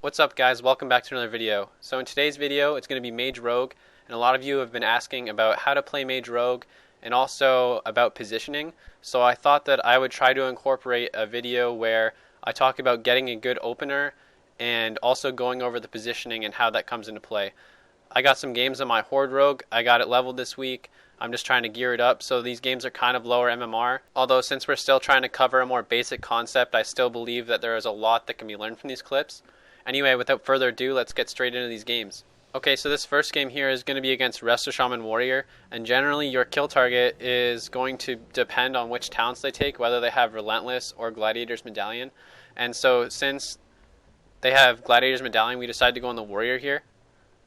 What's up guys, welcome back to another video. So in today's video it's going to be Mage Rogue, and a lot of you have been asking about how to play Mage Rogue and also about positioning. So I thought that I would try to incorporate a video where I talk about getting a good opener and also going over the positioning and how that comes into play. I got some games on my Horde Rogue, I got it leveled this week. I'm just trying to gear it up, so these games are kind of lower MMR. Although since we're still trying to cover a more basic concept, I still believe that there is a lot that can be learned from these clips. Anyway, without further ado, let's get straight into these games. Okay, so this first game here is going to be against Resto Shaman Warrior, and generally your kill target is going to depend on which talents they take, whether they have Relentless or Gladiator's Medallion. And so since they have Gladiator's Medallion, we decided to go on the Warrior here.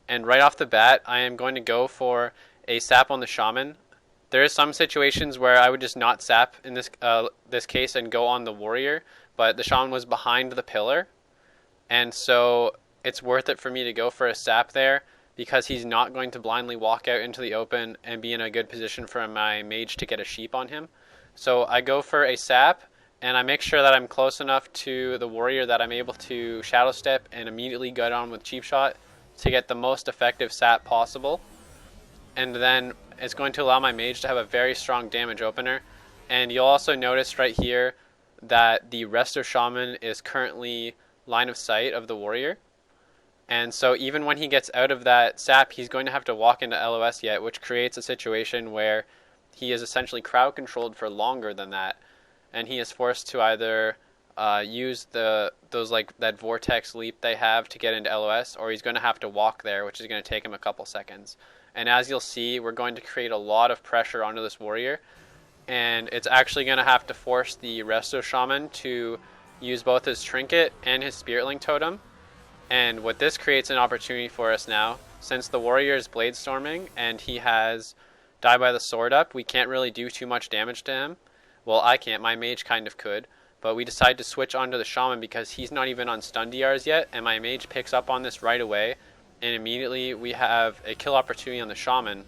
And right off the bat, I am going to go for a sap on the Shaman. There is some situations where I would just not sap in this case and go on the Warrior, but the Shaman was behind the pillar. And so it's worth it for me to go for a sap there because he's not going to blindly walk out into the open and be in a good position for my mage to get a sheep on him. So I go for a sap and I make sure that I'm close enough to the warrior that I'm able to shadow step and immediately get on with cheap shot to get the most effective sap possible. And then it's going to allow my mage to have a very strong damage opener. And you'll also notice right here that the Resto Shaman is currently line of sight of the warrior. And so even when he gets out of that sap, he's going to have to walk into LOS yet, which creates a situation where he is essentially crowd controlled for longer than that. And he is forced to either use that vortex leap they have to get into LOS, or he's going to have to walk there, which is going to take him a couple seconds. And as you'll see, we're going to create a lot of pressure onto this warrior, and it's actually going to have to force the Resto Shaman to use both his trinket and his Spirit Link totem. And what this creates an opportunity for us now, since the warrior is blade storming and he has Die by the Sword up, we can't really do too much damage to him. Well, I can't, my mage kind of could, but we decide to switch onto the Shaman because he's not even on stun DRs yet, and my mage picks up on this right away, and immediately we have a kill opportunity on the Shaman.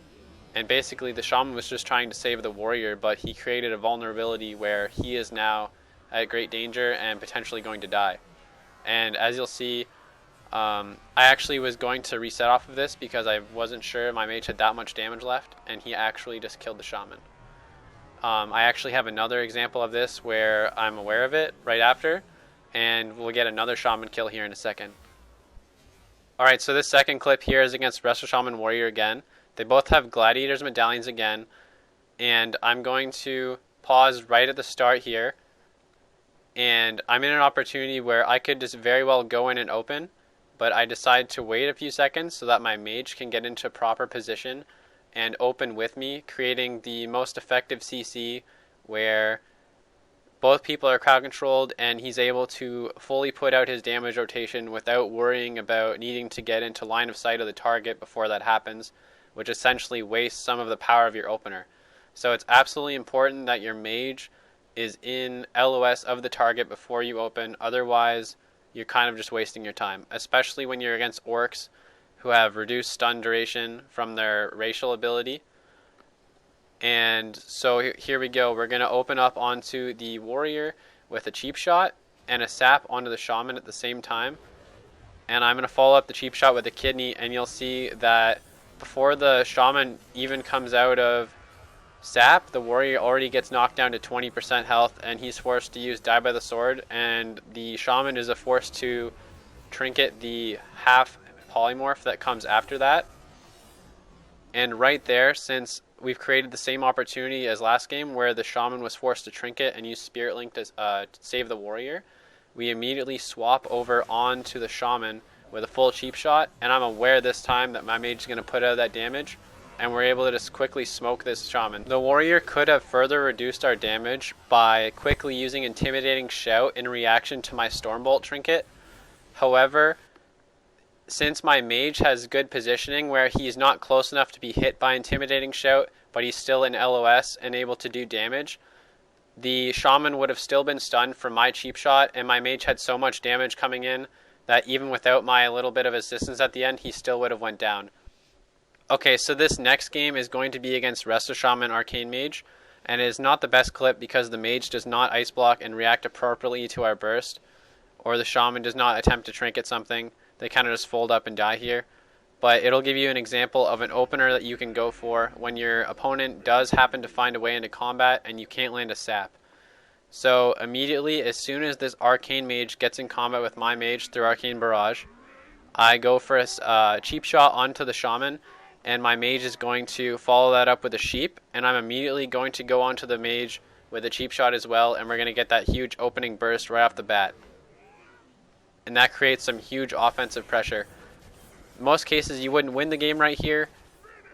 And basically the Shaman was just trying to save the warrior, but he created a vulnerability where he is now at great danger and potentially going to die. And as you'll see, I actually was going to reset off of this because I wasn't sure my mage had that much damage left, and he actually just killed the Shaman. I actually have another example of this where I'm aware of it right after, and we'll get another Shaman kill here in a second. Alright, so this second clip here is against Resto Shaman Warrior again. They both have Gladiator's Medallions again, and I'm going to pause right at the start here. And I'm in an opportunity where I could just very well go in and open, but I decide to wait a few seconds so that my mage can get into proper position and open with me, creating the most effective CC where both people are crowd controlled and he's able to fully put out his damage rotation without worrying about needing to get into line of sight of the target before that happens, which essentially wastes some of the power of your opener. So it's absolutely important that your mage is in LOS of the target before you open, otherwise you're kind of just wasting your time, especially when you're against orcs who have reduced stun duration from their racial ability. And so here we go, we're going to open up onto the warrior with a cheap shot and a sap onto the Shaman at the same time. And I'm going to follow up the cheap shot with a kidney, and you'll see that before the Shaman even comes out of sap, the warrior already gets knocked down to 20% health, and he's forced to use Die by the Sword, and the Shaman is forced to trinket the half polymorph that comes after that. And right there, since we've created the same opportunity as last game where the Shaman was forced to trinket and use Spirit Link to save the warrior, we immediately swap over onto the Shaman with a full cheap shot, and I'm aware this time that my mage is going to put out that damage, and we're able to just quickly smoke this Shaman. The warrior could have further reduced our damage by quickly using Intimidating Shout in reaction to my Stormbolt trinket. However, since my mage has good positioning where he's not close enough to be hit by Intimidating Shout, but he's still in LOS and able to do damage, the Shaman would have still been stunned from my cheap shot, and my mage had so much damage coming in that even without my little bit of assistance at the end, he still would have went down. Okay, so this next game is going to be against Resto Shaman Arcane Mage, and it is not the best clip because the mage does not ice block and react appropriately to our burst. or the shaman does not attempt to trinket something. They kind of just fold up and die here. But it'll give you an example of an opener that you can go for when your opponent does happen to find a way into combat and you can't land a sap. So immediately, as soon as this Arcane Mage gets in combat with my Mage through Arcane Barrage, I go for a cheap shot onto the Shaman, and my Mage is going to follow that up with a Sheep, and I'm immediately going to go onto the Mage with a cheap shot as well, and we're going to get that huge opening burst right off the bat. And that creates some huge offensive pressure. In most cases, you wouldn't win the game right here,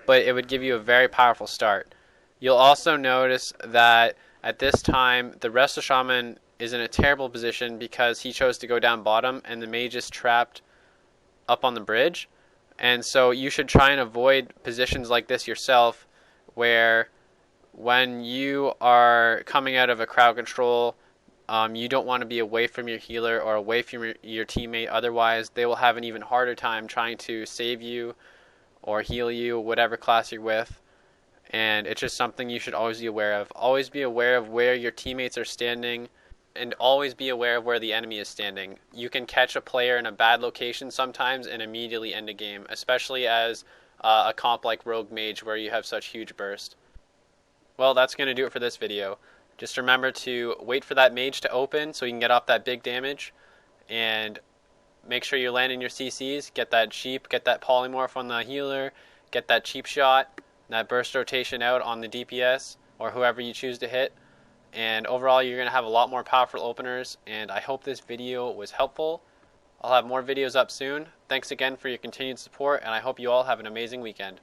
but it would give you a very powerful start. You'll also notice that at this time, the rest of Shaman is in a terrible position because he chose to go down bottom and the Mage is trapped up on the bridge. And so you should try and avoid positions like this yourself, where when you are coming out of a crowd control, you don't want to be away from your healer or away from your teammate. Otherwise, they will have an even harder time trying to save you or heal you, whatever class you're with. And it's just something you should always be aware of. Always be aware of where your teammates are standing, and always be aware of where the enemy is standing. You can catch a player in a bad location sometimes and immediately end a game, especially as a comp like Rogue Mage where you have such huge burst. Well, that's going to do it for this video. Just remember to wait for that Mage to open so you can get off that big damage, and make sure you're landing your CCs, get that Sheep, get that Polymorph on the healer, get that cheap shot, that burst rotation out on the DPS or whoever you choose to hit. And overall, you're going to have a lot more powerful openers, and I hope this video was helpful. I'll have more videos up soon. Thanks again for your continued support, and I hope you all have an amazing weekend.